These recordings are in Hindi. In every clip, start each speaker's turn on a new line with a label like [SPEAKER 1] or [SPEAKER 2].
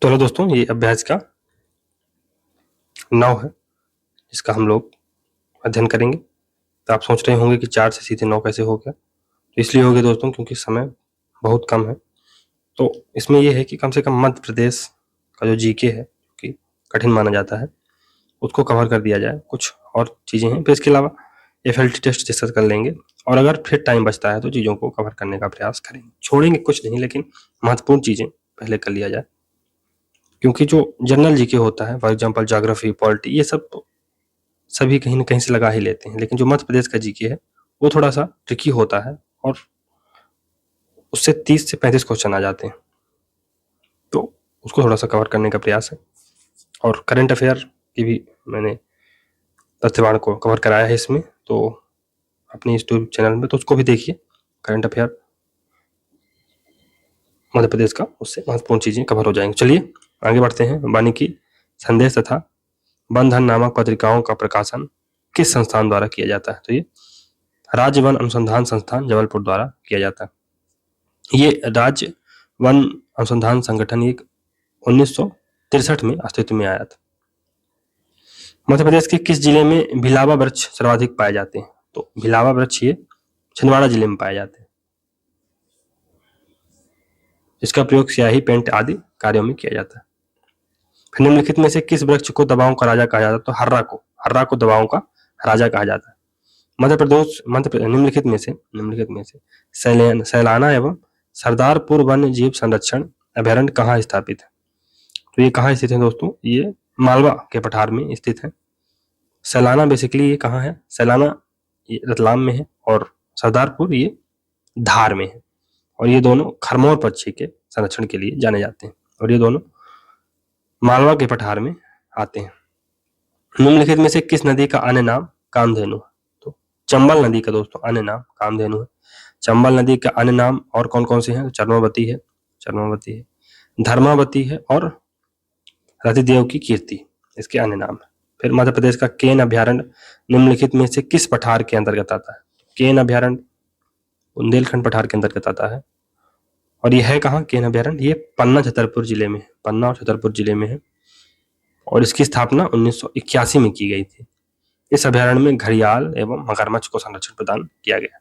[SPEAKER 1] तो हेलो दोस्तों, ये अभ्यास का 9 है जिसका हम लोग अध्ययन करेंगे। तो आप सोच रहे होंगे कि 4 से सीधे 9 कैसे हो गया। तो इसलिए हो गया दोस्तों क्योंकि समय बहुत कम है। तो इसमें ये है कि कम से कम मध्य प्रदेश का जो जीके है, कि कठिन माना जाता है, उसको कवर कर दिया जाए। कुछ और चीज़ें हैं, फिर इसके अलावा एफएलटी टेस्ट डिस्कस कर लेंगे, और अगर फिर टाइम बचता है तो चीज़ों को कवर करने का प्रयास करेंगे। छोड़ेंगे कुछ नहीं, लेकिन महत्वपूर्ण चीज़ें पहले कर लिया जाए, क्योंकि जो जनरल जीके होता है, फॉर एग्जाम्पल ज्योग्राफी, पॉलिटी, ये सब तो सभी कहीं न कहीं से लगा ही लेते हैं, लेकिन जो मध्य प्रदेश का जीके है वो थोड़ा-सा ट्रिकी होता है और उससे 30 से 35 क्वेश्चन आ जाते हैं। तो उसको थोड़ा-सा कवर करने का प्रयास है, और करंट अफेयर की भी मैंने तथ्यवान को कवर कराया है इसमें, तो अपने इस यूट्यूब चैनल में, तो उसको भी देखिए। करंट अफेयर मध्य प्रदेश का, उससे महत्वपूर्ण चीज़ें कवर हो जाएंगी। चलिए आगे बढ़ते हैं। वानिकी संदेश तथा बंधन नामक पत्रिकाओं का प्रकाशन किस संस्थान द्वारा किया जाता है? तो ये राज्य वन अनुसंधान संस्थान जबलपुर द्वारा किया जाता है। ये राज्य वन अनुसंधान संगठन एक 1963 में अस्तित्व में आया था। मध्य प्रदेश के किस जिले में भिलावा वृक्ष सर्वाधिक पाए जाते हैं? तो भिलावा वृक्ष ये छिंदवाड़ा जिले में पाए जाते हैं। इसका प्रयोग स्याही, पेंट आदि कार्यों में किया जाता है। फिर निम्नलिखित में से किस वृक्ष को दवाओं का राजा कहा जाता है? तो हर्रा को दवाओं का राजा कहा जाता है। निम्नलिखित में से सैलाना एवं सरदारपुर वन्य जीव संरक्षण अभयारण्य कहाँ स्थापित है? तो ये कहाँ स्थित है दोस्तों? ये मालवा के पठार में स्थित है। सैलाना बेसिकली ये कहाँ है? सैलाना ये रतलाम में है, और सरदारपुर ये धार में है, और ये दोनों खरमोर पक्षी के संरक्षण के लिए जाने जाते हैं, और ये दोनों मालवा के पठार में आते हैं। निम्नलिखित में से किस नदी का अन्य नाम कामधेनु है? तो चंबल नदी का दोस्तों अन्य नाम कामधेनु है। चंबल नदी का अन्य नाम और कौन कौन से हैं? चर्मावती है, धर्मावती है, और रतिदेव की कीर्ति इसके अन्य नाम है। फिर मध्य प्रदेश का केन अभ्यारण्य निम्नलिखित में से किस पठार के अंतर्गत आता है? केन अभ्यारण्य बुंदेलखंड पठार के अंतर्गत आता है, और यह है कहाँ केन अभ्यारण्य? ये पन्ना छतरपुर जिले में है, पन्ना और छतरपुर जिले में है, और इसकी स्थापना 1981 में की गई थी। इस अभ्यारण्य में घड़ियाल एवं मगरमच्छ को संरक्षण प्रदान किया गया।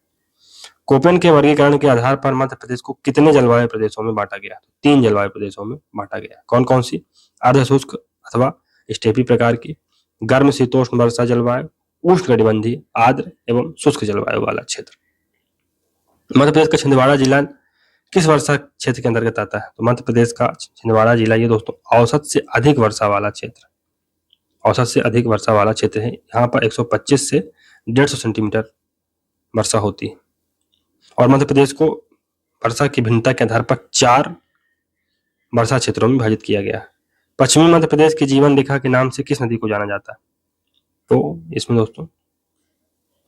[SPEAKER 1] कोपेन के वर्गीकरण के आधार पर मध्य प्रदेश को कितने जलवायु प्रदेशों में बांटा गया? 3 जलवायु प्रदेशों में बांटा गया। कौन कौन सी? अर्ध शुष्क अथवा स्टेपी प्रकार की, गर्म शीतोष्ण वर्षा जलवायु, उष्णकटिबंधीय, आर्द्र एवं शुष्क जलवायु वाला क्षेत्र। मध्य प्रदेश का छिंदवाड़ा जिला किस वर्षा क्षेत्र के अंतर्गत आता है? तो मध्य प्रदेश का छिंदवाड़ा जिला ये दोस्तों औसत से अधिक वर्षा वाला क्षेत्र, औसत से अधिक वर्षा वाला क्षेत्र है। यहाँ पर 125 से 150 सेंटीमीटर वर्षा होती है, और मध्य प्रदेश को वर्षा की भिन्नता के आधार पर 4 वर्षा क्षेत्रों में विभाजित किया गया है। पश्चिमी मध्य प्रदेश की जीवन रेखा के नाम से किस नदी को जाना जाता है? तो इसमें दोस्तों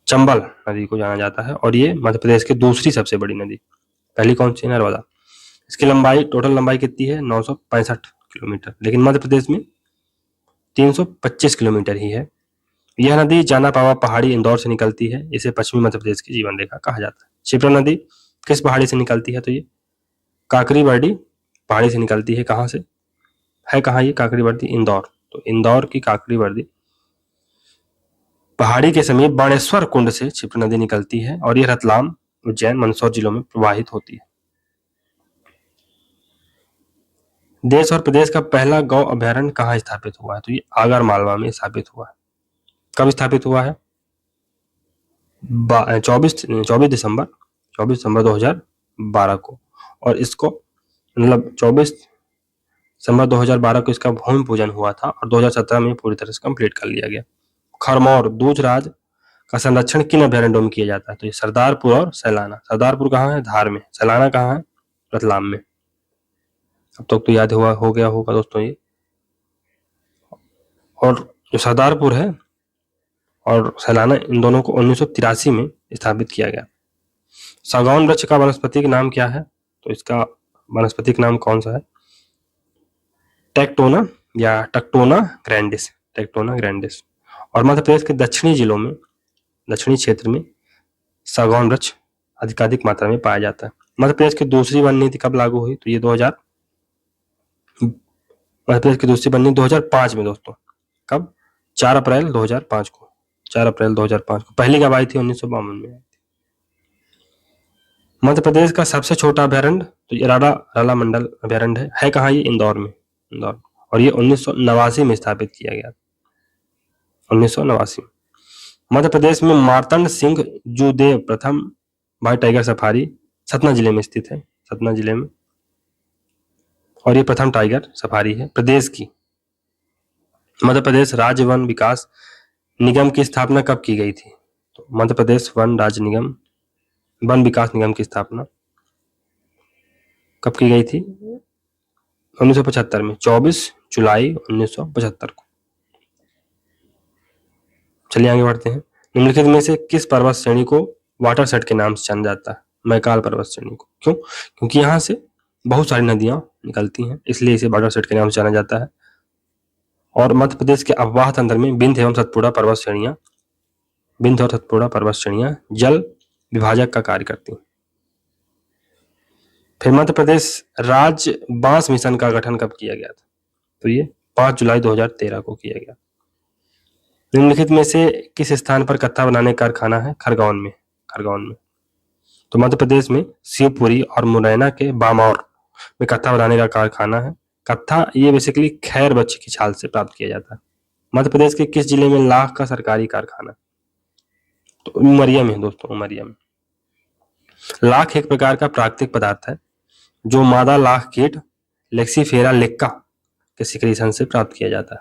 [SPEAKER 1] चंबल नदी को जाना जाता है, और ये मध्य प्रदेश की दूसरी सबसे बड़ी नदी। पहली कौन सी? नर्मदा। इसकी लंबाई, टोटल लंबाई कितनी है? 965 किलोमीटर, लेकिन मध्य प्रदेश में 325 किलोमीटर ही है। यह नदी जानापावा पहाड़ी इंदौर से निकलती है। इसे पश्चिमी मध्य प्रदेश की जीवन रेखा कहा जाता है। क्षिप्रा नदी किस पहाड़ी से निकलती है? तो ये काकरी बर्डी पहाड़ी से निकलती है। कहाँ से है? कहाँ ये काकरी बर्दी? इंदौर। तो इंदौर की काकरी बर्दी पहाड़ी के समीप बाणेश्वर कुंड से क्षिप्रा नदी निकलती है, और ये रतलाम, उज्जैन, मंदसौर जिलों में प्रवाहित होती है। देश और प्रदेश का पहला गौ अभ्यारण्य कहाँ स्थापित हुआ है? तो ये आगर मालवा में स्थापित हुआ है। कब स्थापित हुआ है? 24 दिसंबर 2012 को, और इसको मतलब 24 दिसंबर 2012 को इसका भूमि पूजन हुआ था, और 2017 में पूरी तरह से कंप्लीट कर लिया गया। खरमौर दूधराज का संरक्षण किन अभ्यारण्यों में किया जाता है? तो ये सरदारपुर और सैलाना। सरदारपुर कहाँ है? धार में। सैलाना कहाँ है? रतलाम में। अब तक तो याद हो गया होगा दोस्तों ये। और जो सरदारपुर है और सैलाना, इन दोनों को 1983 में स्थापित किया गया। सागौन वृक्ष का वनस्पतिक नाम क्या है? तो इसका वनस्पतिक नाम कौन सा है? टेक्टोना या टक्टोना ग्रैंडिस, टेक्टोना ग्रैंडिस। और मध्य प्रदेश के दक्षिणी जिलों में, दक्षिणी क्षेत्र में सागौन वृक्ष अधिकाधिक मात्रा में पाया जाता है। मध्य प्रदेश की दूसरी वन नीति कब लागू हुई? तो ये मध्य प्रदेश की दूसरी बनी 2005 में दोस्तों। कब? 4 अप्रैल 2005 को। 4 अप्रैल 2005 को। पहली कब आई थी? 1952 में। मध्य प्रदेश का सबसे छोटा अभ्यारण्य तो ये राला मंडल अभ्यारण्य है कहाँ ये? इंदौर में। इंदौर। और ये 1989 में स्थापित किया गया। 1989। मध्य प्रदेश में मार्तंड सिंह जूदेव प्रथम व्हाइट टाइगर सफारी सतना जिले में स्थित है। सतना जिले में। और ये प्रथम टाइगर सफारी है प्रदेश की। मध्य प्रदेश राज्य वन विकास निगम की स्थापना कब की गई थी? तो मध्य प्रदेश वन विकास निगम की स्थापना कब की गई थी? 1975 में। 24 जुलाई 1975 को। चलिए आगे बढ़ते हैं। निम्नलिखित में से किस पर्वत श्रेणी को वाटरशेड के नाम से जाना जाता है? मैकाल पर्वत श्रेणी को। क्यों? क्योंकि यहाँ से बहुत सारी नदियां निकलती हैं, इसलिए इसे वाटरशेड के नाम से जाना जाता है। और मध्य प्रदेश के अववाह तंत्र में विंध्य एवं सतपुड़ा पर्वत श्रेणियां जल विभाजक का कार्य करती हैं। फिर मध्य प्रदेश राज्य बांस मिशन का गठन कब किया गया था? तो ये 5 जुलाई 2013 को किया गया। निम्नलिखित में से किस स्थान पर कत्था बनाने का कारखाना है? खरगोन में। तो मध्य प्रदेश में शिवपुरी और मुरैना के बामौर में कत्था बनाने का कारखाना है। कत्था ये बेसिकली खैर बच्चे की छाल से प्राप्त किया जाता है। मध्य प्रदेश के किस जिले में लाख का सरकारी कारखाना? तो उमरिया में दोस्तों, उमरिया में। लाख एक प्रकार का प्राकृतिक पदार्थ है जो मादा लाख कीट लेक्सीफेरा लेक्का के सिक्रीशन से प्राप्त किया जाता है।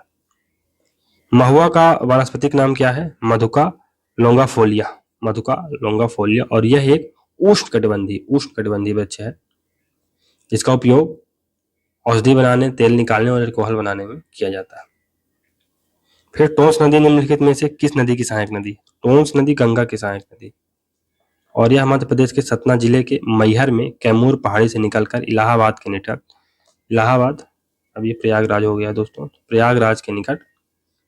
[SPEAKER 1] महुआ का वानस्पतिक नाम क्या है? मधुका लोंगाफोलिया। और यह एक उष्णकटिबंधीय वृक्ष है जिसका उपयोग औषधि बनाने, तेल निकालने और अल्कोहल बनाने में किया जाता है। फिर टोंस नदी निम्नलिखित में से किस नदी की सहायक नदी? टोंस नदी गंगा की सहायक नदी। और यह मध्य प्रदेश के सतना जिले के मैहर में कैमूर पहाड़ी से निकलकर इलाहाबाद के निकट, अब ये प्रयागराज हो गया दोस्तों, प्रयागराज के निकट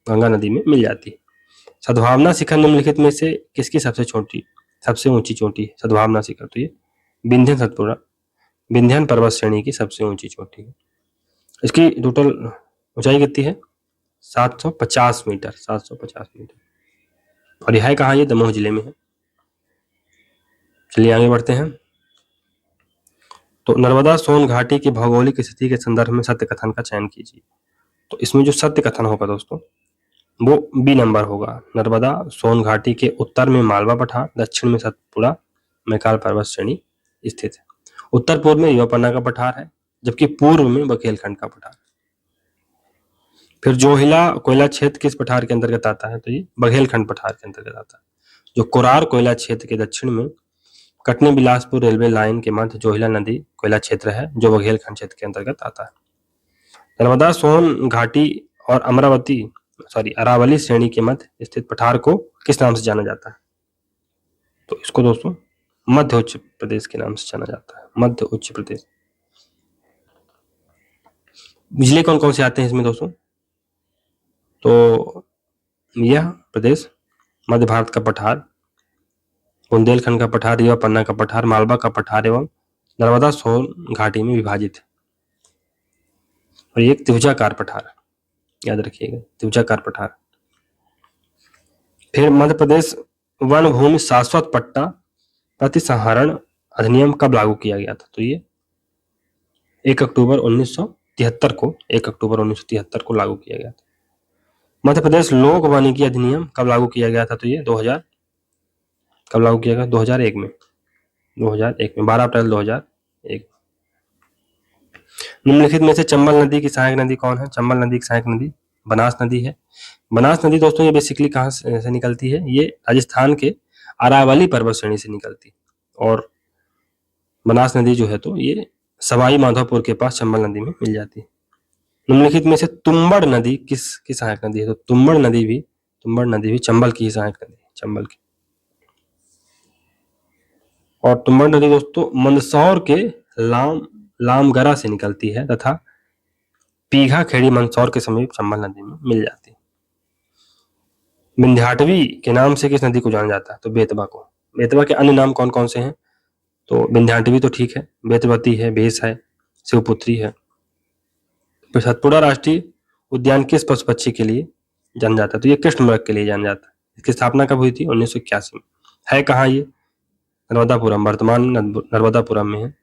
[SPEAKER 1] गंगा नदी में मिल जाती है। सद्भावना शिखर निम्नलिखित में से किसकी सबसे ऊंची चोटी है? सद्भावना शिखर तो ये विंध्यन पर्वत श्रेणी की सबसे ऊंची चोटी है। इसकी टोटल ऊंचाई कितनी है? 750 मीटर। और यह है कहाँ? ये दमोह जिले में है। चलिए आगे बढ़ते हैं। तो नर्मदा सोन घाटी की भौगोलिक स्थिति के संदर्भ में सत्य कथन का चयन कीजिए। तो इसमें जो सत्य कथन होगा दोस्तों वो बी नंबर होगा। नर्मदा सोन घाटी के उत्तर में मालवा पठार, दक्षिण में सतपुड़ा मैकाल पर्वत श्रेणी स्थित है। उत्तर पूर्व में युवापन्ना का पठार है जबकि पूर्व में बघेलखंड का पठार। फिर जोहिला कोयला क्षेत्र किस पठार के अंतर्गत आता है? तो ये बघेलखंड पठार के अंतर्गत आता है। जो कोरार कोयला क्षेत्र के दक्षिण में कटनी बिलासपुर रेलवे लाइन के मध्य जोहिला नदी कोयला क्षेत्र है जो बघेलखंड क्षेत्र के अंतर्गत आता है। नर्मदा सोन घाटी और अरावली श्रेणी के मध्य स्थित पठार को किस नाम से जाना जाता है? तो इसको दोस्तों मध्य उच्च प्रदेश के नाम से जाना जाता है। मध्य उच्च प्रदेश। जिले कौन कौन से आते हैं इसमें दोस्तों? तो यह प्रदेश मध्य भारत का पठार, बुंदेलखंड का पठार, युवापन्ना का पठार, मालवा का पठार एवं नर्मदा सोन घाटी में विभाजित है। और एक त्रिभुजाकार पठार, याद रखिएगा, त्रिभुजाकार पठार। फिर मध्य प्रदेश वन भूमि शाश्वत पट्टा प्रतिसंहरण अधिनियम कब लागू किया गया था? तो ये 1 अक्टूबर 1973 को लागू किया गया था। मध्य प्रदेश लोक वानिकी अधिनियम कब लागू किया गया था? तो ये 2001 में। 12 अप्रैल 2001। निम्नलिखित में से चंबल नदी की सहायक नदी कौन है? चंबल नदी की सहायक नदी बनास नदी है। बनास नदी दोस्तों ये बेसिकली कहाँ से निकलती है? ये राजस्थान के अरावली पर्वत श्रेणी से निकलती है। और बनास नदी जो है तो ये सवाई माधोपुर के पास चंबल नदी में मिल जाती है। निम्नलिखित में से तुम्बड़ नदी किसकी सहायक नदी है? तो तुम्बड़ नदी भी चंबल की ही सहायक नदी है, चंबल की। और तुम्बड़ नदी दोस्तों मंदसौर के लामगरा से निकलती है तथा पीघा खेड़ी मंदसौर के समीप चंबल नदी में मिल जाती है। विंध्याटवी के नाम से किस नदी को जाना जाता है? तो बेतवा को। बेतवा के अन्य नाम कौन कौन से हैं? तो विंध्याटवी तो ठीक है, बेतवती है, बेस है, शिवपुत्री है। फिर सतपुड़ा राष्ट्रीय उद्यान किस पशु पक्षी के लिए जाना जाता है? तो ये कृष्णमृग के लिए जाना जाता है। इसकी स्थापना कब हुई थी? 1981 में। है कहाँ ये? नर्मदापुरम, वर्तमान नर्मदापुरम में है।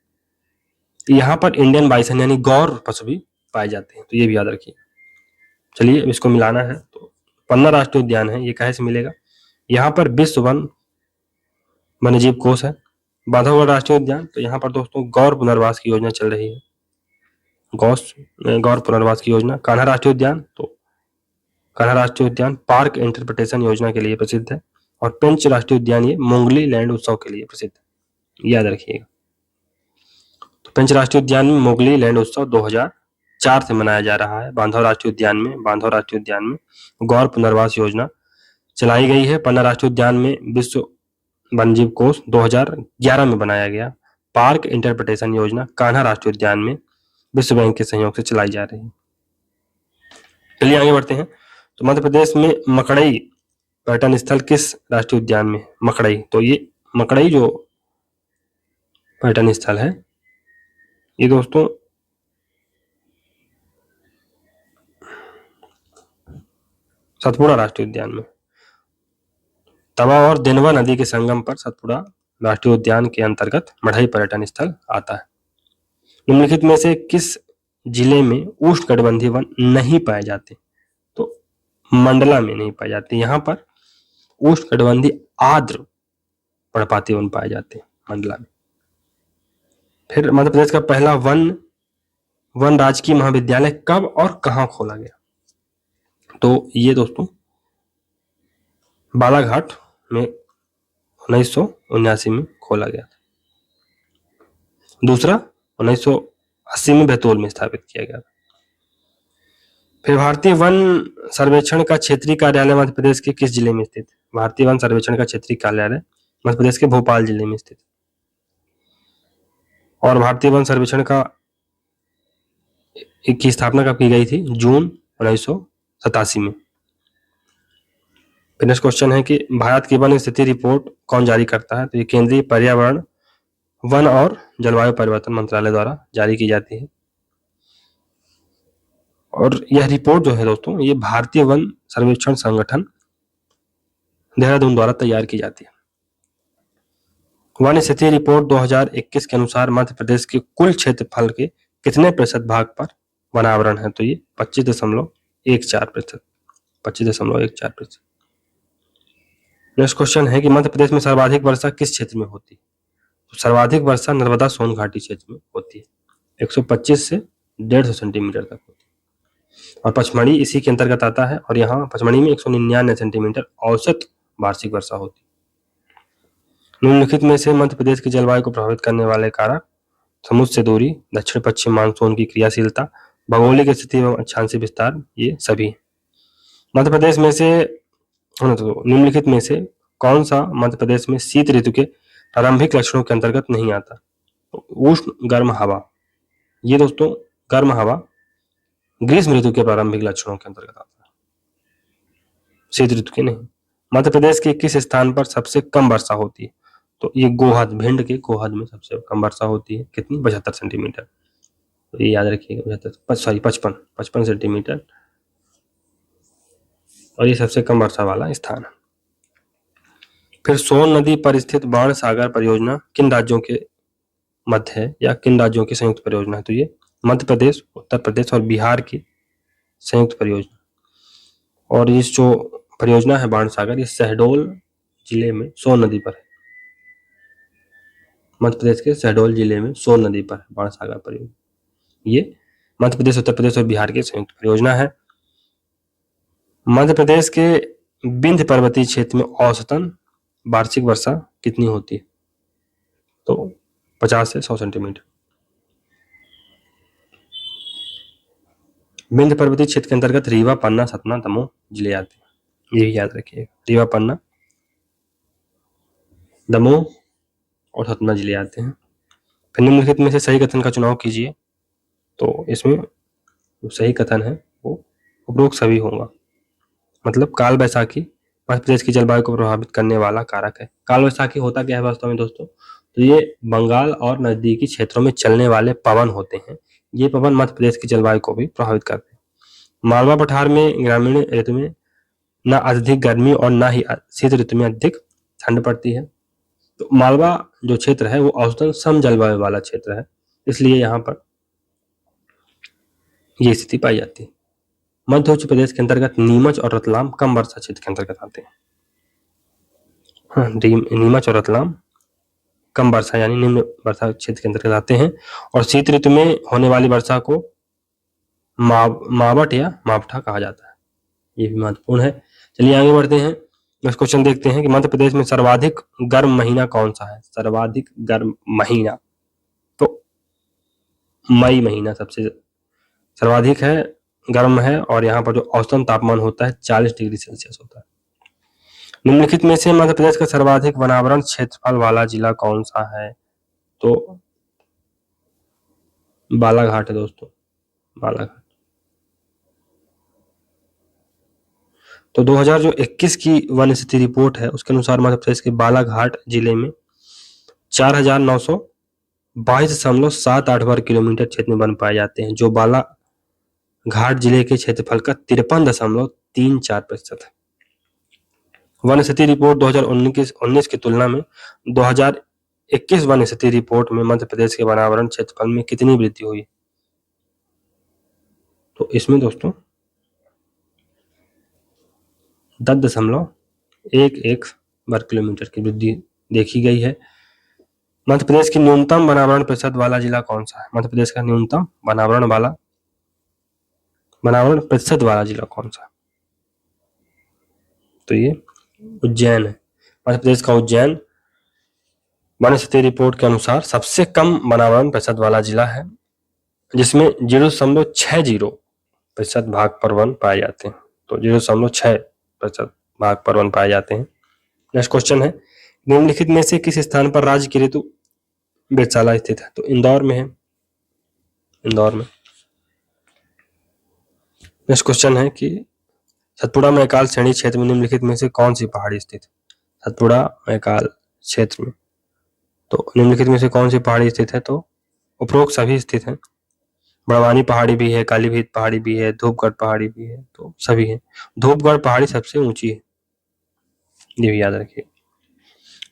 [SPEAKER 1] यहाँ पर इंडियन बाइसन यानी गौर पशु भी पाए जाते हैं, तो ये भी याद रखिए। चलिए इसको मिलाना है। तो पन्ना राष्ट्रीय उद्यान है, ये कहाँ से मिलेगा? यहाँ पर विश्व वन वन्यजीव कोष है। बांधवगढ़ राष्ट्रीय उद्यान, तो यहाँ पर दोस्तों गौर पुनर्वास की योजना चल रही है, गौर पुनर्वास की योजना। कान्हा राष्ट्रीय उद्यान, तो कान्हा राष्ट्रीय उद्यान पार्क इंटरप्रिटेशन योजना के लिए प्रसिद्ध है। और पेंच राष्ट्रीय उद्यान ये मोंगली लैंड उत्सव के लिए प्रसिद्ध है, याद रखिएगा। तो पेंच राष्ट्रीय उद्यान में मोंगली लैंड उत्सव 2004 से मनाया जा रहा है। बांधव राष्ट्रीय उद्यान में गौर पुनर्वास योजना चलाई गई है। पन्ना राष्ट्रीय उद्यान में विश्व वन्यजीव कोष 2011 में बनाया गया। पार्क इंटरप्रिटेशन योजना कान्हा राष्ट्रीय उद्यान में विश्व बैंक के सहयोग से चलाई जा रही है। चलिए आगे बढ़ते हैं। तो मध्य प्रदेश में मकड़ई पर्यटन स्थल किस राष्ट्रीय उद्यान में? मकड़ई, तो ये मकड़ई जो पर्यटन स्थल है ये दोस्तों सतपुड़ा राष्ट्रीय उद्यान में। तवा और देनवा नदी के संगम पर सतपुड़ा राष्ट्रीय उद्यान के अंतर्गत मढ़ई पर्यटन स्थल आता है। निम्नलिखित में से किस जिले में उष्णकटिबंधीय वन नहीं पाए जाते? तो मंडला में नहीं पाए जाते। यहाँ पर उष्णकटिबंधीय आर्द्र पर्णपाती वन पाए जाते हैं मंडला में। फिर मध्य प्रदेश का पहला वन राजकीय महाविद्यालय कब और कहाँ खोला गया? तो ये दोस्तों बालाघाट में 1979 में खोला गया था। दूसरा 1980 में बैतूल में स्थापित किया गया था। फिर भारतीय वन सर्वेक्षण का क्षेत्रीय कार्यालय मध्य प्रदेश के किस जिले में स्थित है? भारतीय वन सर्वेक्षण का क्षेत्रीय कार्यालय मध्य प्रदेश के भोपाल जिले में स्थित है। और भारतीय वन सर्वेक्षण की स्थापना कब की गई थी? जून 1987 में। फिर नेक्स्ट क्वेश्चन है कि भारत की वन स्थिति रिपोर्ट कौन जारी करता है? तो ये केंद्रीय पर्यावरण, वन और जलवायु परिवर्तन मंत्रालय द्वारा जारी की जाती है। और यह रिपोर्ट जो है दोस्तों ये भारतीय वन सर्वेक्षण संगठन देहरादून द्वारा तैयार की जाती है। वन स्थिति रिपोर्ट 2021 के अनुसार मध्य प्रदेश के कुल क्षेत्रफल के कितने प्रतिशत भाग पर वनावरण है? तो ये 25.14%। 25.14%। नेक्स्ट क्वेश्चन है कि मध्य प्रदेश में सर्वाधिक वर्षा किस क्षेत्र में होती है? तो सर्वाधिक वर्षा नर्मदा सोन घाटी क्षेत्र में होती है, 125 से 150 सेंटीमीटर तक होती है। और पचमढ़ी इसी के अंतर्गत आता है और यहाँ पचमढ़ी में 199 सेंटीमीटर औसत वार्षिक वर्षा होती है। निम्नलिखित में से मध्य प्रदेश की जलवायु को प्रभावित करने वाले कारक समुद्र से दूरी, दक्षिण पश्चिम मानसून की क्रियाशीलता, भौगोलिक स्थिति एवं अक्षांशीय विस्तार, ये सभी। मध्य प्रदेश में से निम्नलिखित में से कौन सा मध्य प्रदेश में शीत ऋतु के प्रारंभिक लक्षणों के अंतर्गत नहीं आता? तो उष्ण गर्म हवा, ये दोस्तों गर्म हवा ग्रीष्म ऋतु के प्रारंभिक लक्षणों के अंतर्गत आता है, शीत ऋतु के नहीं। मध्य प्रदेश के किस स्थान पर सबसे कम वर्षा होती है? तो ये गोहद, भिंड के गोहद में सबसे कम वर्षा होती है। कितनी? 75 सेंटीमीटर। तो ये याद रखिएगा, 55 सेंटीमीटर। और ये सबसे कम वर्षा वाला स्थान है। फिर सोन नदी पर स्थित बाण सागर परियोजना किन राज्यों के मध्य है या किन राज्यों की संयुक्त परियोजना है? तो ये मध्य प्रदेश, उत्तर प्रदेश और बिहार की संयुक्त परियोजना। और ये जो परियोजना है बाण सागर, ये शहडोल जिले में सोन नदी पर है। मध्य प्रदेश के शहडोल जिले में सोन नदी पर बाण सागर परियोजना। ये मध्य प्रदेश, उत्तर प्रदेश और बिहार की संयुक्त परियोजना है। मध्य प्रदेश के विंध्य पर्वतीय क्षेत्र में औसतन वार्षिक वर्षा कितनी होती है? तो 50 से 100 सेंटीमीटर। विंध्य पर्वतीय क्षेत्र के अंतर्गत रीवा, पन्ना, सतना, दमोह जिले आते हैं, ये भी याद रखिएगा। रीवा, पन्ना, दमोह और सतना जिले आते हैं। फिर निम्नलिखित में से सही कथन का चुनाव कीजिए। तो इसमें जो सही कथन है वो उपरोक्त सभी होगा। मतलब काल वैसाखी मध्य प्रदेश की जलवायु को प्रभावित करने वाला कारक है। काल वैसाखी होता क्या है वास्तव में दोस्तों? तो ये बंगाल और नजदीकी क्षेत्रों में चलने वाले पवन होते हैं, ये पवन मध्य प्रदेश की जलवायु को भी प्रभावित करते हैं। मालवा पठार में ग्रामीण ऋतु में न अत्यधिक गर्मी और न ही शीत ऋतु में अधिक ठंड पड़ती है। तो मालवा जो क्षेत्र है वो औसतन सम जलवायु वाला क्षेत्र है, इसलिए यहाँ पर ये स्थिति पाई जाती है। मध्य उत्तर प्रदेश के अंतर्गत नीमच और रतलाम कम वर्षा क्षेत्र के अंतर्गत आते हैं। हाँ, नीमच और रतलाम कम वर्षा यानी निम्न वर्षा क्षेत्र के अंतर्गत आते हैं और शीत ऋतु में होने वाली वर्षा को मावट या मावठा कहा जाता है। ये भी महत्वपूर्ण है। चलिए आगे बढ़ते हैं। नेक्स्ट क्वेश्चन देखते हैं कि मध्य प्रदेश में सर्वाधिक गर्म महीना कौन सा है? सर्वाधिक गर्म महीना तो मई महीना सबसे सर्वाधिक है, गर्म है और यहाँ पर जो औसतन तापमान होता है 40 डिग्री सेल्सियस होता है। निम्नलिखित में से मध्य प्रदेश का सर्वाधिक वनावरण क्षेत्रफल वाला जिला कौन सा है? तो बालाघाट है दोस्तों, बालाघाट। तो 2021 की वन स्थिति रिपोर्ट है, उसके अनुसार मध्य प्रदेश के बालाघाट जिले में 4,922.78 वर्ग किलोमीटर क्षेत्र में वन पाए जाते हैं, जो बालाघाट जिले के क्षेत्रफल का 53.34% है। वन स्थिति रिपोर्ट 2019 की तुलना में 2021 वन स्थिति रिपोर्ट में मध्य प्रदेश के वनावरण क्षेत्रफल में कितनी वृद्धि हुई? तो इसमें दोस्तों 10.11 वर्ग किलोमीटर की वृद्धि देखी गई है। मध्य प्रदेश की न्यूनतम वनावरण प्रतिशत वाला जिला कौन सा है? मध्य प्रदेश का न्यूनतम वनावरण प्रतिशत वाला जिला कौन सा? तो ये उज्जैन है। मध्य प्रदेश का उज्जैन वन स्थिति रिपोर्ट के अनुसार सबसे कम वनावरण प्रतिशत वाला जिला है, जिसमें 0.60% भाग पर वन पाए जाते हैं। तो 0.6% भाग पर वन पाए जाते हैं। नेक्स्ट क्वेश्चन है, निम्नलिखित में से किस स्थान पर राज्य की ऋतु वेधशाला स्थित है? तो इंदौर में है, इंदौर में। नेक्स्ट क्वेश्चन है कि सतपुड़ा मैकाल श्रेणी क्षेत्र में निम्नलिखित में से कौन सी पहाड़ी स्थित है? सतपुड़ा मैकाल क्षेत्र में तो निम्नलिखित में से कौन सी पहाड़ी स्थित है? तो उपरोक्त सभी स्थित हैं। बड़वानी पहाड़ी भी है, कालीभीत पहाड़ी भी है, धूपगढ़ पहाड़ी भी है, तो सभी है। धूपगढ़ पहाड़ी सबसे ऊंची है, ये भी याद रखिए।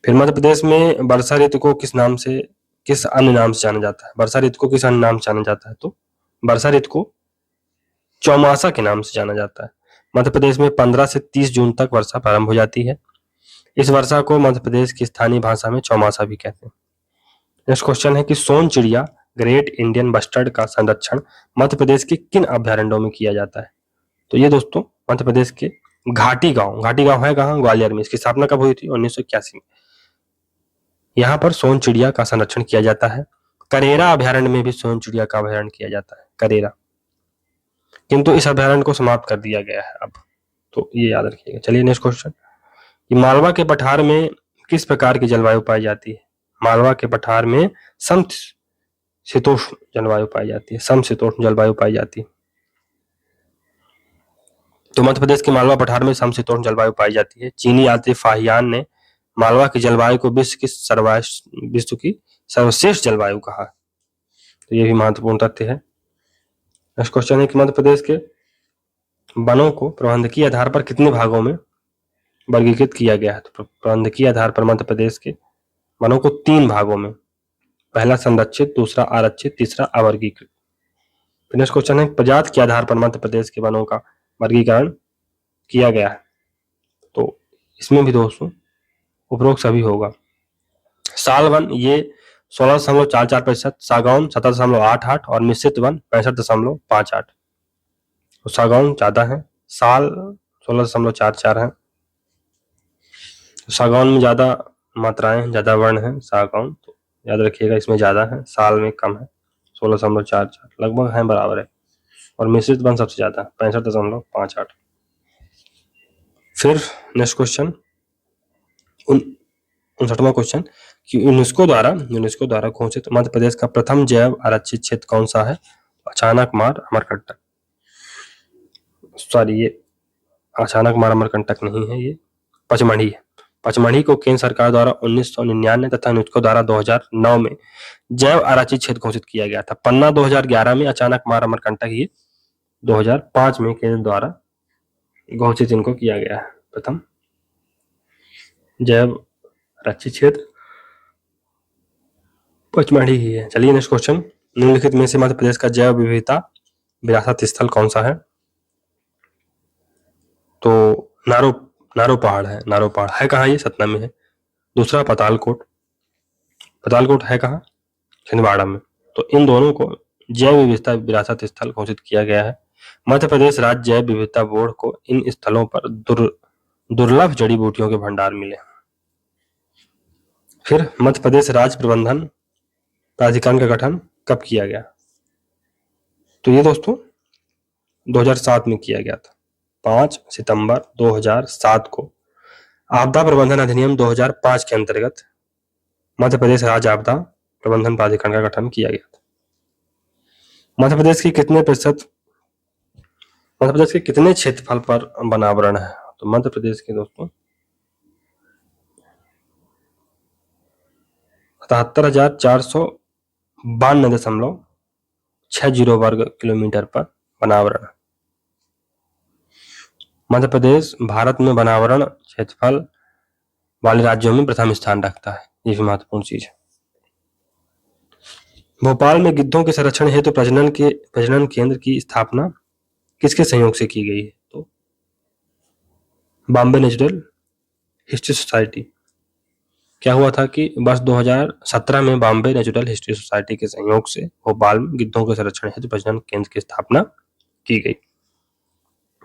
[SPEAKER 1] फिर मध्य प्रदेश में वर्षा ऋतु को किस अन्य नाम से जाना जाता है? वर्षा ऋतु को किस अन्य नाम से जाना जाता है? तो वर्षा ऋतु को चौमासा के नाम से जाना जाता है। मध्य प्रदेश में 15 से 30 जून तक वर्षा प्रारंभ हो जाती है। इस वर्षा को मध्य प्रदेश की स्थानीय भाषा में चौमासा भी कहते हैं। नेक्स्ट क्वेश्चन है कि सोन चिड़िया ग्रेट इंडियन बस्टर्ड का संरक्षण मध्य प्रदेश के किन अभ्यारण्यों में किया जाता है? तो ये दोस्तों मध्य प्रदेश के घाटी गांव है कहाँ? ग्वालियर में। इसकी स्थापना कब हुई थी? 1981 में। यहाँ पर सोन चिड़िया का संरक्षण किया जाता है। करेरा अभ्यारण्य में भी सोन चिड़िया का अभ्यारण्य किया जाता है, करेरा, किंतु इस अभ्यारण्य को समाप्त कर दिया गया है अब, तो ये याद रखिएगा। चलिए नेक्स्ट क्वेश्चन, मालवा के पठार में किस प्रकार की जलवायु पाई जाती है? मालवा के पठार में समशीतोष्ण जलवायु पाई जाती है, समशीतोष्ण जलवायु पाई जाती है। तो मध्य प्रदेश के मालवा पठार में समशीतोष्ण जलवायु पाई जाती है। चीनी यात्री फाहियान ने मालवा की जलवायु को विश्व की सर्वश्रेष्ठ जलवायु कहा, तो ये भी महत्वपूर्ण तथ्य है। नेक्स्ट क्वेश्चन है कि मध्य प्रदेश के वनों को प्रबंधकीय आधार पर कितने भागों में वर्गीकृत किया गया है? तो प्रबंधकीय आधार पर मध्य प्रदेश के वनों को 3 भागों में, पहला संरक्षित, दूसरा आरक्षित, तीसरा अवर्गीकृत। नेक्स्ट क्वेश्चन है प्रजाति के आधार पर मध्य प्रदेश के वनों का वर्गीकरण किया गया है, तो इसमें भी दोस्तों उपरोक्त सभी होगा। साल वन ये 16.44%, सागौन 17.88 और मिश्रित वन 65.58। तो सागौन ज्यादा है, साल 16.44 है। सागौन में ज्यादा मात्राएं, ज्यादा वर्ण है सागौन, तो याद रखिएगा इसमें ज्यादा है, साल में कम है 16.44, लगभग है बराबर है। और मिश्रित वन सबसे ज्यादा 65.58। फिर नेक्स्ट क्वेश्चन 59वां क्वेश्चन कि यूनेस्को द्वारा घोषित मध्य प्रदेश का प्रथम जैव आरक्षित क्षेत्र कौन सा है? अचानक मार अमरकंटक, सॉरी ये अचानक मार अमरकंटक नहीं है, ये पचमढ़ी है। पचमढ़ी को केंद्र सरकार द्वारा 1999 तथा यूनेस्को द्वारा 2009 में जैव आरक्षित क्षेत्र घोषित किया गया था। पन्ना 2011 में, अचानक मार अमरकंटक ये 2005 में केंद्र द्वारा घोषित इनको किया गया है प्रथम जैव आरक्षित क्षेत्र पचमढ़ी ही है। चलिए नेक्स्ट क्वेश्चन, निम्नलिखित में से मध्य प्रदेश का जैव विविधता विरासत स्थल कौन सा है? तो नारो पहाड़ है। नारो पहाड़ है कहाँ? ये सतना में है। दूसरा पातालकोट, पातालकोट है कहाँ? छिंदवाड़ा में। तो इन दोनों को जैव विविधता विरासत स्थल घोषित किया गया है। मध्य प्रदेश राज्य जैव विविधता बोर्ड को इन स्थलों पर दुर्लभ जड़ी बूटियों के भंडार मिले। फिर मध्य प्रदेश राज्य प्रबंधन प्राधिकरण का गठन कब किया गया? तो ये दोस्तों 2007 में किया गया था। 5 सितंबर 2007 को आपदा प्रबंधन अधिनियम 2005 के अंतर्गत मध्य प्रदेश राज्य आपदा प्रबंधन प्राधिकरण का गठन किया गया था। मध्य प्रदेश के कितने क्षेत्रफल पर वनावरण है? तो मध्य प्रदेश के दोस्तों 77,452.60 वर्ग किलोमीटर पर वनावरण। मध्य प्रदेश भारत में वनावरण क्षेत्रफल वाले राज्यों में प्रथम स्थान रखता है। ये भी महत्वपूर्ण चीज है। भोपाल में गिद्धों के संरक्षण हेतु प्रजनन केंद्र की स्थापना किसके सहयोग से की गई है? तो बॉम्बे नेचुरल हिस्ट्री सोसाइटी। क्या हुआ था कि वर्ष 2017 में बॉम्बे नेचुरल हिस्ट्री सोसाइटी के सहयोग से भोपाल में गिद्धों के संरक्षण हेतु प्रजनन केंद्र की स्थापना की गई।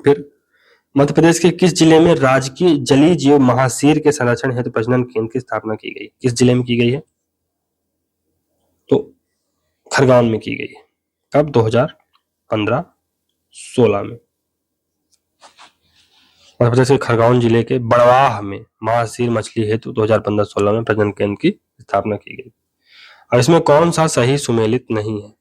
[SPEAKER 1] फिर मध्य प्रदेश के किस जिले में राजकीय जलीय जीव महासीर के संरक्षण हेतु प्रजनन केंद्र की स्थापना की गई? किस जिले में की गई है? तो खरगोन में की गई है। कब? 2015-16 में मध्य प्रदेश के खरगोन जिले के बड़वाह में महासीर मछली हेतु 2015-16 में प्रजनन केंद्र की स्थापना की गई। अब इसमें कौन सा सही सुमेलित नहीं है?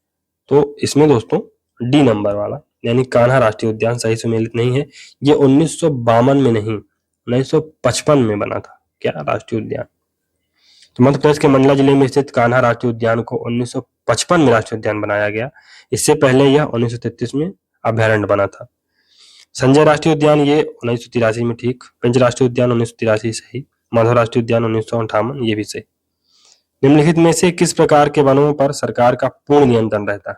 [SPEAKER 1] तो इसमें दोस्तों डी नंबर वाला यानी कान्हा राष्ट्रीय उद्यान सही सुमेलित नहीं है। ये 1952 में नहीं 1955 में बना था। क्या? राष्ट्रीय उद्यान। तो मध्य प्रदेश के मंडला जिले में स्थित कान्हा राष्ट्रीय उद्यान को 1955 में राष्ट्रीय उद्यान बनाया गया। इससे पहले यह 1933 में अभयारण्य बना था। संजय राष्ट्रीय उद्यान ये 1983 में ठीक। पेंच राष्ट्रीय उद्यान 1983 सही। माधव राष्ट्रीय उद्यान 1958 ये भी सही। निम्नलिखित में से किस प्रकार के वनों पर सरकार का पूर्ण नियंत्रण रहता है?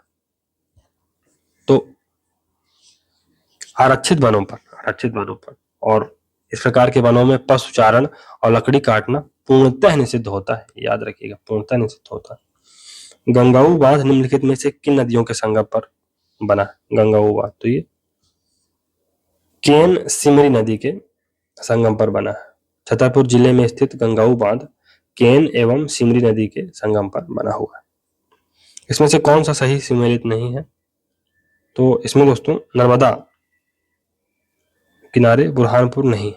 [SPEAKER 1] तो आरक्षित वनों पर। और इस प्रकार के वनों में पशु चारण और लकड़ी काटना पूर्णतः निषिद्ध होता है। याद रखिएगा, पूर्णतः निषिद्ध होता है। गंगाऊ बांध निम्नलिखित में से किन नदियों के संगम पर बना? गंगाऊ बांध तो ये केन सिमरी नदी के संगम पर बना है। छतरपुर जिले में स्थित गंगाऊ बांध केन एवं सिमरी नदी के संगम पर बना हुआ है। इसमें से कौन सा सही सुमेलित नहीं है? तो इसमें दोस्तों नर्मदा किनारे बुरहानपुर नहीं।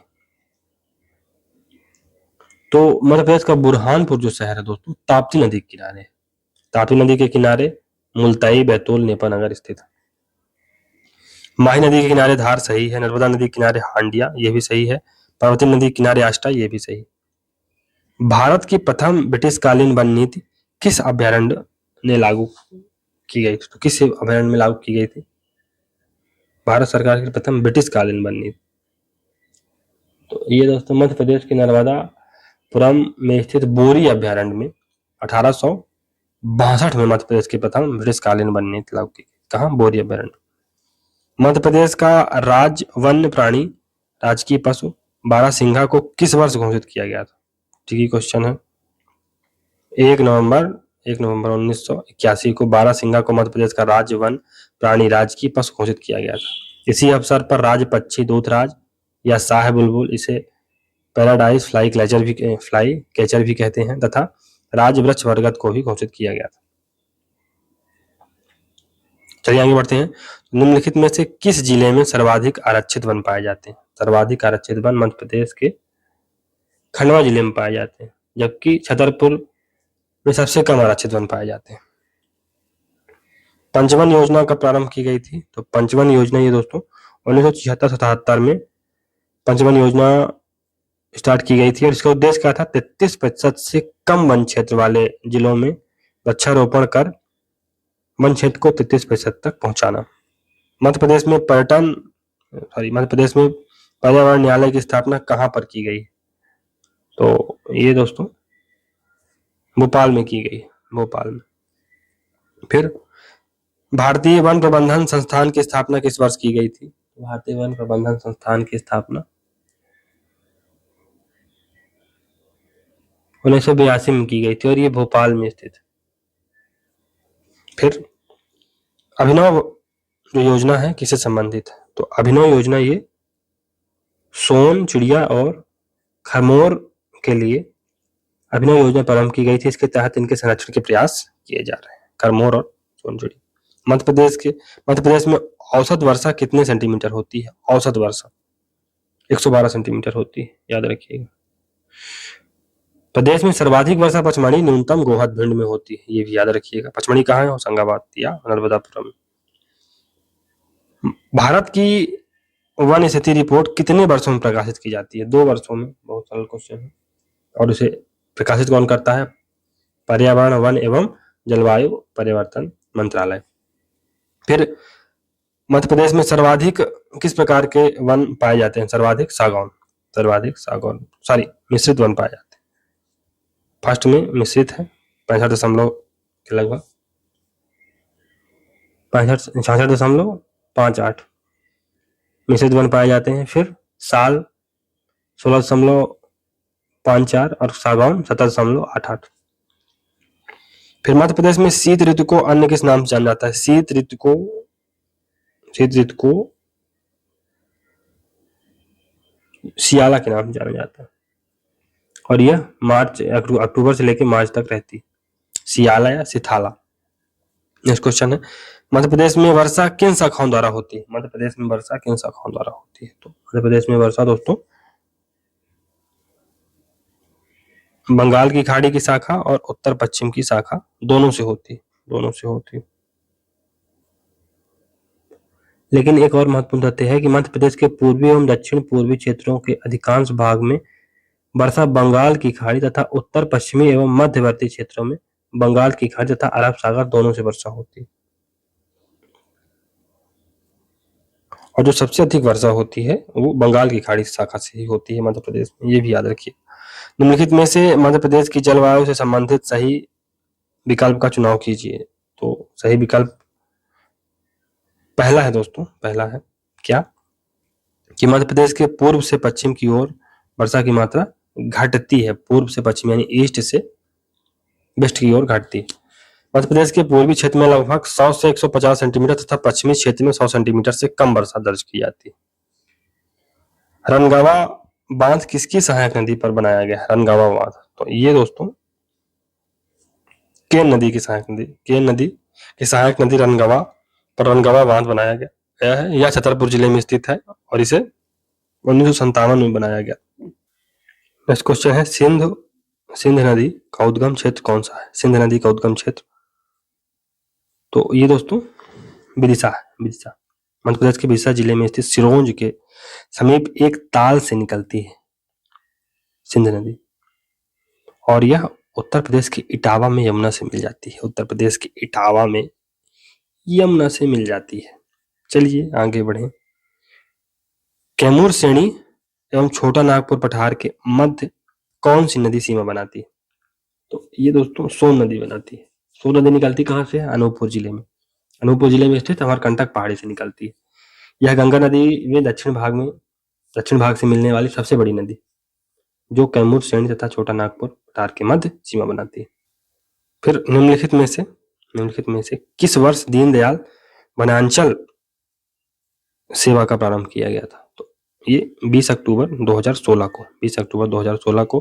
[SPEAKER 1] तो मध्य प्रदेश का बुरहानपुर जो शहर है दोस्तों ताप्ती नदी के किनारे। ताप्ती नदी के किनारे मुल्ताई, बैतूल, नेपानगर स्थित है। माही नदी के किनारे धार सही है। नर्मदा नदी के किनारे हांडिया ये भी सही है। पार्वती नदी के किनारे आष्टा ये भी सही। भारत की प्रथम ब्रिटिशकालीन वन नीति किस अभ्यारण्य ने लागू की गई? तो किस अभ्यारण्य में लागू की गई थी? भारत सरकार की प्रथम ब्रिटिशकालीन वन नीति तो ये दोस्तों मध्य प्रदेश के नर्मदापुरम में स्थित बोरी अभ्यारण्य में 1862 में मध्य प्रदेश की प्रथम ब्रिटिशकालीन वन नीति लागू की गई। कहाँ? बोरी अभ्यारण्य। मध्य प्रदेश का राज्य वन्य प्राणी राजकीय पशु बारहसिंघा को किस वर्ष घोषित किया गया था? ठीक ही क्वेश्चन है। 1 नवंबर 1981 को बारहसिंघा को मध्य प्रदेश का राज्य वन प्राणी राजकीय पशु घोषित किया गया था। इसी अवसर पर राज्य पक्षी दूतराज या शाह बुलबुल, इसे पैराडाइज फ्लाई कैचर भी कहते हैं, तथा राज्य वृक्ष बरगद को भी घोषित किया गया था। चलिए आगे बढ़ते हैं। निम्नलिखित में से किस जिले में सर्वाधिक आरक्षित वन पाए जाते हैं? सर्वाधिक आरक्षित वन मध्य प्रदेश के खंडवा जिले में पाए जाते हैं, जबकि छतरपुर में सबसे कम आरक्षित वन पाए जाते हैं। पंचवन योजना कब प्रारंभ की गई थी? तो पंचवन योजना ये दोस्तों 1976-77 में पंचवन योजना स्टार्ट की गई थी और इसका उद्देश्य क्या था? 33% से कम वन क्षेत्र वाले जिलों में वृक्षारोपण कर वन क्षेत्र को 33% तक पहुंचाना। मध्य प्रदेश में पर्यावरण न्यायालय की स्थापना कहां पर की गई? तो ये दोस्तों भोपाल में की गई, भोपाल में। फिर भारतीय वन प्रबंधन संस्थान की स्थापना किस वर्ष की गई थी? भारतीय वन प्रबंधन संस्थान की स्थापना 1982 में की गई थी और ये भोपाल में स्थित है। फिर अभिनव जो योजना है किससे संबंधित है? तो अभिनव योजना ये सोन, चिड़िया और खरमोर के लिए अभिनव योजना प्रारंभ की गई थी। इसके तहत इनके संरक्षण के प्रयास किए जा रहे हैं, खरमोर और सोन चिड़िया। मध्य प्रदेश में औसत वर्षा कितने सेंटीमीटर होती है? औसत वर्षा 112 सेंटीमीटर होती है, याद रखिएगा। प्रदेश में सर्वाधिक वर्षा पचमढ़ी, न्यूनतम गोहद भिंड में होती है, ये भी याद रखिएगा। पचमढ़ी कहाँ है? होशंगाबाद या नर्मदापुरम। भारत की वन स्थिति रिपोर्ट कितने वर्षों में प्रकाशित की जाती है? 2 वर्षों में। बहुत सरल क्वेश्चन है। और इसे प्रकाशित कौन करता है? पर्यावरण, वन एवं जलवायु परिवर्तन मंत्रालय। फिर मध्य प्रदेश में सर्वाधिक किस प्रकार के वन पाए जाते हैं? सर्वाधिक मिश्रित वन पाए जाते हैं। फर्स्ट में मिश्रित है 65 के लगभग 66.58 मिश्रित वन पाए जाते हैं। फिर साल 16.54 और सागौन 17.88। फिर मध्य प्रदेश में शीत ऋतु को अन्य किस नाम से जाना जाता है? शीत ऋतु को सियाला के नाम से जाना जाता है और यह अक्टूबर से लेकर मार्च तक रहती है। सियाला या सिथाला। नेक्स्ट क्वेश्चन है, मध्य प्रदेश में वर्षा किन शाखाओं द्वारा होती है? मध्य प्रदेश में वर्षा किन शाखाओं द्वारा होती है? तो मध्य प्रदेश में वर्षा दोस्तों बंगाल की खाड़ी की शाखा और उत्तर पश्चिम की शाखा दोनों से होती है। लेकिन एक और महत्वपूर्ण तथ्य है कि मध्य प्रदेश के पूर्वी एवं दक्षिण पूर्वी क्षेत्रों के अधिकांश भाग में वर्षा बंगाल की खाड़ी तथा उत्तर पश्चिमी एवं मध्यवर्ती क्षेत्रों में बंगाल की खाड़ी तथा अरब सागर दोनों से वर्षा होती है। और जो सबसे अधिक वर्षा होती है वो बंगाल की खाड़ी शाखा से ही होती है मध्य प्रदेश में, ये भी याद रखिए। निम्नलिखित में से मध्य प्रदेश की जलवायु से संबंधित सही विकल्प का चुनाव कीजिए। तो सही विकल्प पहला है दोस्तों, पहला है क्या कि मध्य प्रदेश के पूर्व से पश्चिम की ओर वर्षा की मात्रा घटती है। पूर्व से पश्चिम यानी ईस्ट से वेस्ट की ओर घटती है। मध्य प्रदेश के पूर्वी क्षेत्र में लगभग 100 से 150 सेंटीमीटर तथा पश्चिमी क्षेत्र में 100 सेंटीमीटर से कम वर्षा दर्ज की जाती है। रनगावा बांध किसकी सहायक नदी पर बनाया गया है? रनगावा बांध, तो ये दोस्तों केन नदी की सहायक नदी रनगावा पर रनगावा बांध बनाया गया है। यह छतरपुर जिले में स्थित है और इसे 1957 में बनाया गया। नेक्स्ट क्वेश्चन है, सिंध नदी का उद्गम क्षेत्र कौन सा है? सिंध नदी का उद्गम क्षेत्र, तो ये दोस्तों विदिशा है। मध्य प्रदेश के विदिशा जिले में स्थित सिरोंज के समीप एक ताल से निकलती है सिंध नदी और यह उत्तर प्रदेश के इटावा में यमुना से मिल जाती है। चलिए आगे बढ़े। कैमूर श्रेणी एवं छोटा नागपुर पठार के मध्य कौन सी नदी सीमा बनाती है? तो ये दोस्तों सोन नदी बनाती है। सोन नदी निकलती कहाँ से है? अनूपपुर जिले में स्थित अमरकंटक पहाड़ी से निकलती है। यह गंगा नदी में दक्षिण भाग से मिलने वाली सबसे बड़ी नदी जो कैमूर श्रेणी तथा छोटा नागपुर पठार के मध्य सीमा बनाती है। फिर निम्नलिखित में से किस वर्ष दीनदयाल वनांचल सेवा का प्रारंभ किया गया था? तो ये 20 अक्टूबर 2016 को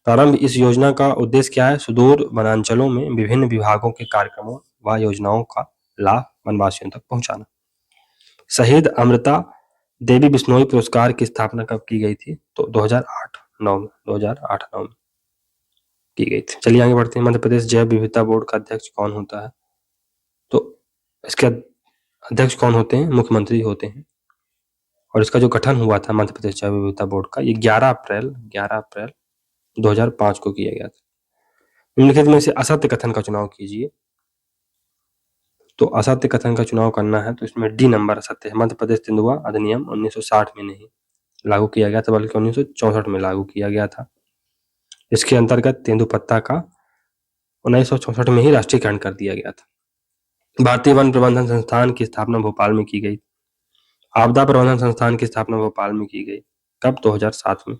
[SPEAKER 1] प्रारंभ। इस योजना का उद्देश्य क्या है? सुदूर वनांचलों में विभिन्न विभागों के कार्यक्रमों व योजनाओं का लाभ वनवासियों तक पहुंचाना। शहीद अमृता देवी बिश्नोई पुरस्कार की स्थापना कब की गई थी? तो 2008-9 में की गई थी। चलिए आगे बढ़ते हैं। मध्य प्रदेश जैव विविधता बोर्ड का अध्यक्ष कौन होता है? तो इसके अध्यक्ष कौन होते हैं? मुख्यमंत्री होते हैं। और इसका जो गठन हुआ था मध्य प्रदेश जैव विविधता बोर्ड का, ये 11 अप्रैल 2005 को किया गया था। निम्नलिखित में से असत्य कथन का चुनाव कीजिए। तो असत्य कथन का चुनाव करना है तो इसमें डी नंबर असत्य है। मध्य प्रदेश तेंदुआ अधिनियम 1960 में नहीं लागू किया गया था, बल्कि 1964 में लागू किया गया था। इसके अंतर्गत तेंदुपत्ता का 1964 में ही राष्ट्रीयकरण कर दिया गया था। भारतीय वन प्रबंधन संस्थान की स्थापना भोपाल में की गई। आपदा प्रबंधन संस्थान की स्थापना भोपाल में की गई। कब? 2007 में।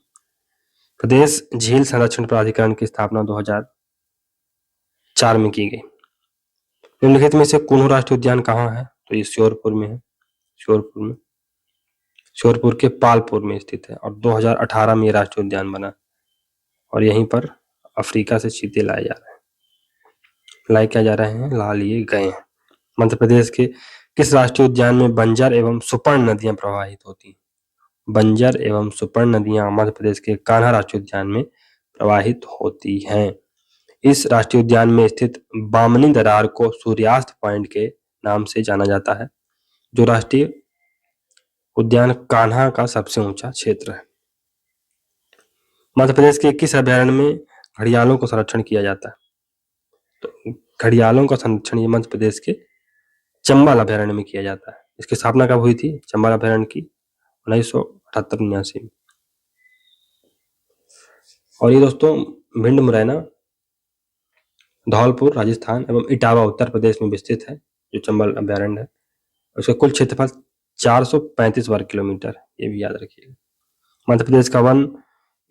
[SPEAKER 1] प्रदेश झील संरक्षण प्राधिकरण की स्थापना 2004 में की गई। निम्नलिखित में से कुनू राष्ट्रीय उद्यान कहाँ है? तो ये श्योरपुर में है। श्योरपुर के पालपुर में स्थित है और 2018 में ये राष्ट्रीय उद्यान बना और यहीं पर अफ्रीका से चीते लाए जा रहे हैं। ला लिए गए हैं। मध्य प्रदेश के किस राष्ट्रीय उद्यान में बंजर एवं सुपर्ण नदियां प्रवाहित होती हैं? बंजर एवं सुपर्ण नदियां मध्य प्रदेश के कान्हा राष्ट्रीय उद्यान में प्रवाहित होती हैं। इस राष्ट्रीय उद्यान में स्थित बामनी दरार को सूर्यास्त पॉइंट के नाम से जाना जाता है, जो राष्ट्रीय उद्यान कान्हा का सबसे ऊंचा क्षेत्र है। मध्य प्रदेश के किस अभयारण्य में घड़ियालों को संरक्षण किया जाता है? तो घड़ियालों का संरक्षण ये मध्य प्रदेश के चंबल अभयारण्य में किया जाता है। इसकी स्थापना कब हुई थी चंबल अभयारण्य की? 1978-79 में। और ये दोस्तों भिंड, मुरैना, धौलपुर राजस्थान एवं इटावा उत्तर प्रदेश में विस्तृत है जो चंबल अभयारण्य है। उसका कुल क्षेत्रफल 435 वर्ग किलोमीटर, ये भी याद रखिएगा। मध्य प्रदेश का वन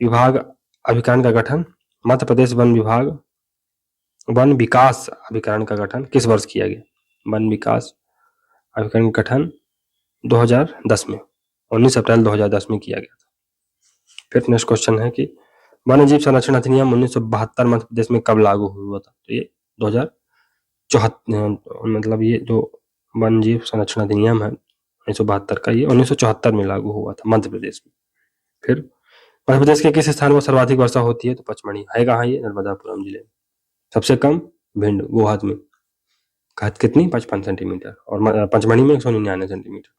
[SPEAKER 1] विभाग अभिकरण का गठन, मध्य प्रदेश वन विकास अभिकरण का गठन किस वर्ष किया गया? वन विकास अभिकरण का गठन 2010 में, 19 अप्रैल 2010 में किया गया था। फिर नेक्स्ट क्वेश्चन है कि वन्य जीव संरक्षण अधिनियम 1972 मध्य प्रदेश में कब लागू हुआ था? तो ये 2074, मतलब ये जो वन्य जीव संरक्षण अधिनियम है 1972 का, ये 1974 में लागू हुआ था मध्य प्रदेश में। फिर मध्य प्रदेश के किस स्थान पर सर्वाधिक वर्षा होती है? तो पचमढ़ी है। कहाँ ये? नर्मदापुरम जिले में। सबसे कम भिंड गोहद में, कितनी? 55 सेंटीमीटर और पचमढ़ी में 199 सेंटीमीटर।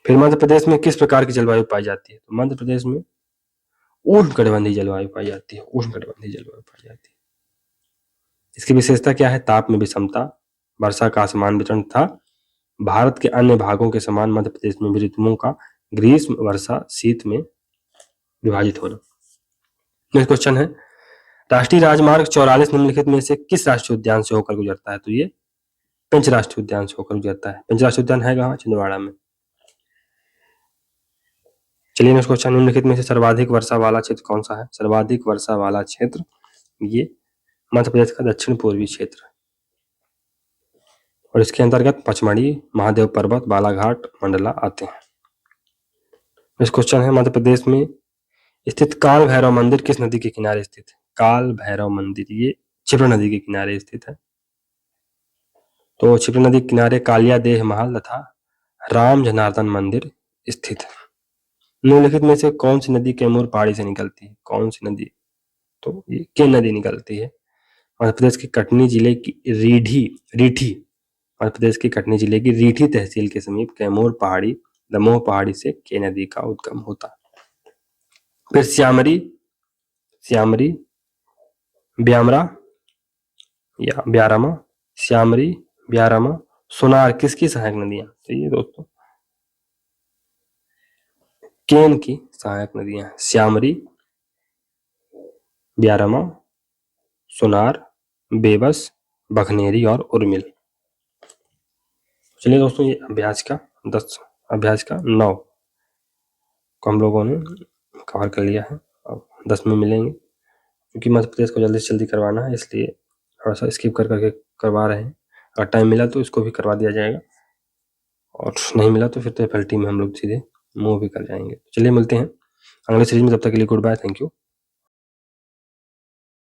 [SPEAKER 1] फिर मध्य प्रदेश में किस प्रकार की जलवायु पाई जाती है? तो मध्य प्रदेश में उष्णकटिबंधीय जलवायु पाई जाती है। इसकी विशेषता क्या है? ताप में विषमता, वर्षा का असमान वितरण था। भारत के अन्य भागों के समान मध्य प्रदेश में भी ऋतुओं का ग्रीष्म, वर्षा, शीत में विभाजित होना। नेक्स्ट क्वेश्चन है राष्ट्रीय राजमार्ग 44 निम्नलिखित में से किस राष्ट्रीय उद्यान से होकर गुजरता है? तो ये पेंच राष्ट्रीय उद्यान से होकर गुजरता है। पेंच राष्ट्रीय उद्यान है कहाँ? छिंदवाड़ा में। चलिए नेक्स्ट क्वेश्चन, निम्नलिखित में से सर्वाधिक वर्षा वाला क्षेत्र कौन सा है? सर्वाधिक वर्षा वाला क्षेत्र ये मध्य प्रदेश का दक्षिण पूर्वी क्षेत्र है और इसके अंतर्गत पचमढ़ी, महादेव पर्वत, बालाघाट, मंडला आते हैं। नेक्स्ट क्वेश्चन है मध्य प्रदेश में स्थित काल भैरव मंदिर किस नदी के किनारे स्थित है? काल भैरव मंदिर ये क्षिप्रा नदी के किनारे स्थित है। तो क्षिप्रा नदी के किनारे कालिया देह महल तथा राम जनार्दन मंदिर स्थित है। निम्नलिखित में से कौन सी नदी कैमूर पहाड़ी से निकलती है? कौन सी नदी? तो ये केन नदी निकलती है। मध्य प्रदेश के कटनी जिले की मध्य प्रदेश की कटनी जिले की रीठी तहसील के समीप कैमूर पहाड़ी, दमोह पहाड़ी से के नदी का उद्गम होता है। फिर श्यामरी, ब्यामरा या ब्यारमा, श्यामरी, ब्यारमा, सोनार किसकी सहायक नदियां? तो ये दोस्तों केन की सहायक नदियां हैं। श्यामरी, ब्यारमा, सोनार, बेबस, बखनेरी और उर्मिल। चलिए दोस्तों, ये अभ्यास का 10, अभ्यास का 9 को हम लोगों ने कवर कर लिया है। अब 10 में मिलेंगे, क्योंकि मध्य प्रदेश को जल्दी से जल्दी करवाना है, इसलिए थोड़ा सा स्किप कर करके करवा रहे हैं। अगर टाइम मिला तो इसको भी करवा दिया जाएगा और नहीं मिला तो फिर तो FLT में हम लोग सीधे मूव भी कर जाएंगे। चलिए मिलते हैं अगले सीरीज में, तब तक के लिए गुड बाय, थैंक यू।